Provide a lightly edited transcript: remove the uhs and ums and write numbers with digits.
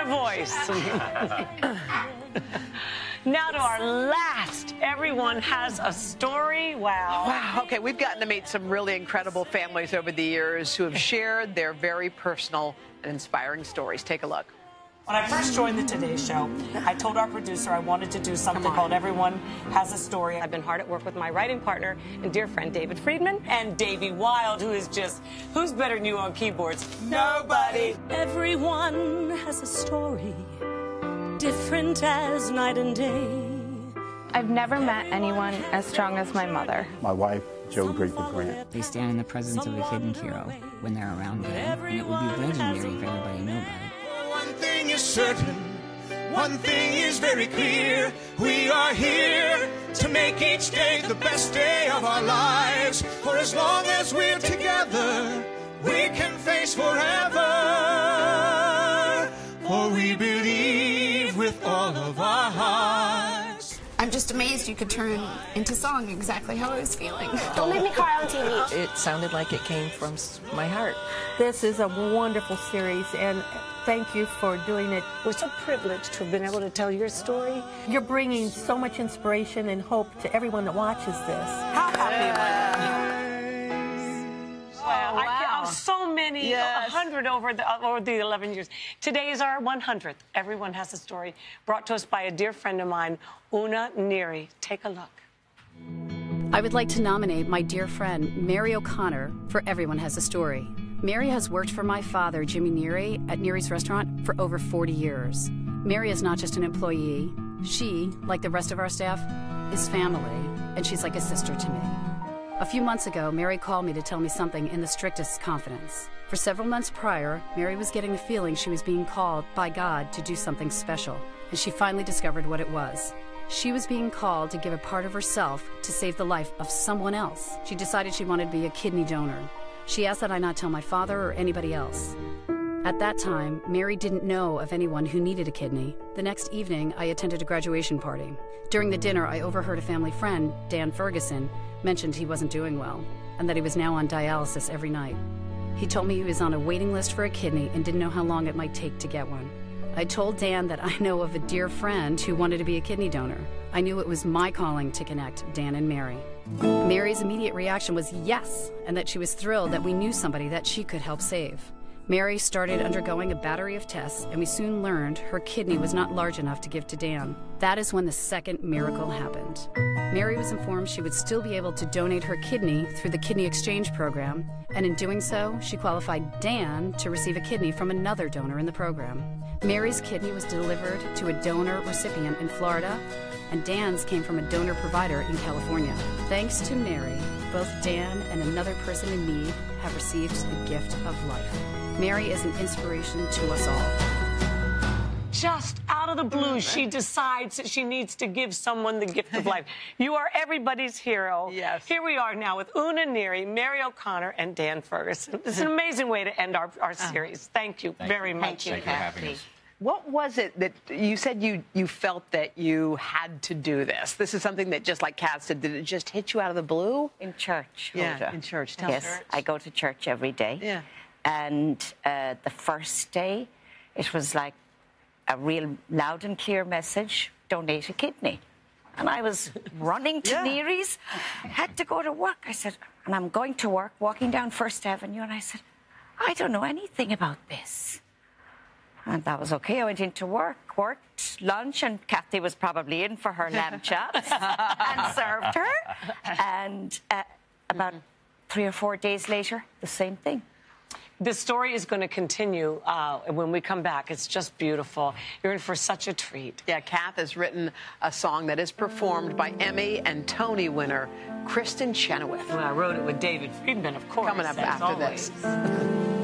voice. Now to our last. Everyone has a story. Wow. Wow. Okay, we've gotten to meet some really incredible families over the years who have shared their very personal and inspiring stories. Take a look. When I first joined the Today Show, I told our producer I wanted to do something called Everyone Has a Story. I've been hard at work with my writing partner and dear friend David Friedman and Davey Wild, who's better than you on keyboards? Nobody. Everyone has a story, different as night and day. I've never met anyone as strong as my mother. My wife, Jo Draper Grant. They stand in the presence of a hidden hero when they're around them, and it would be legendary if everybody knew about it. One thing is certain, one thing is very clear. We are here to make each day the best day of our lives. For as long as we're together, we can face forever. For we believe with all of our hearts. I'm just amazed you could turn into song exactly how I was feeling. Don't make me cry on TV. It sounded like it came from my heart. This is a wonderful series, and thank you for doing it. We're so privileged to have been able to tell your story. You're bringing so much inspiration and hope to everyone that watches this. How happy am I? Wow. So many, 100 over the 11 years. Today is our 100th. Everyone Has a Story, brought to us by a dear friend of mine, Una Neary. Take a look. I would like to nominate my dear friend, Mary O'Connor, for Everyone Has a Story. Mary has worked for my father, Jimmy Neary, at Neary's restaurant for over 40 years. Mary is not just an employee. She, like the rest of our staff, is family, and she's like a sister to me. A few months ago, Mary called me to tell me something in the strictest confidence. For several months prior, Mary was getting the feeling she was being called by God to do something special, and she finally discovered what it was. She was being called to give a part of herself to save the life of someone else. She decided she wanted to be a kidney donor. She asked that I not tell my father or anybody else. At that time, Mary didn't know of anyone who needed a kidney. The next evening, I attended a graduation party. During the dinner, I overheard a family friend, Dan Ferguson, mentioned he wasn't doing well, and that he was now on dialysis every night. He told me he was on a waiting list for a kidney and didn't know how long it might take to get one. I told Dan that I know of a dear friend who wanted to be a kidney donor. I knew it was my calling to connect Dan and Mary. Mary's immediate reaction was yes, and that she was thrilled that we knew somebody that she could help save. Mary started undergoing a battery of tests, and we soon learned her kidney was not large enough to give to Dan. That is when the second miracle happened. Mary was informed she would still be able to donate her kidney through the kidney exchange program, and in doing so, she qualified Dan to receive a kidney from another donor in the program. Mary's kidney was delivered to a donor recipient in Florida, and Dan's came from a donor provider in California. Thanks to Mary, both Dan and another person in need have received the gift of life. Mary is an inspiration to us all. Just out of the blue, she decides that she needs to give someone the gift of life. You are everybody's hero. Yes. Here we are now with Una Neary, Mary O'Connor, and Dan Ferguson. It's an amazing way to end our series. Thank you very much. Thank you for having us. What was it that you said you felt that you had to do this? This is something that, just like Kat said, did it just hit you out of the blue? In church. Yeah, Hulda. in church. Yes, I go to church every day. Yeah. And the first day, it was like a real loud and clear message, donate a kidney. And I was running to Neary's, had to go to work. I said, and I'm going to work, walking down First Avenue, and I said, I don't know anything about this. And that was okay. I went into work, worked lunch, and Kathy was probably in for her lamb chops and served her. And about 3 or 4 days later, the same thing. The story is going to continue when we come back. It's just beautiful. You're in for such a treat. Yeah, Kath has written a song that is performed by Emmy and Tony winner Kristen Chenoweth. Well, I wrote it with David Friedman, of course. Coming up after always. this.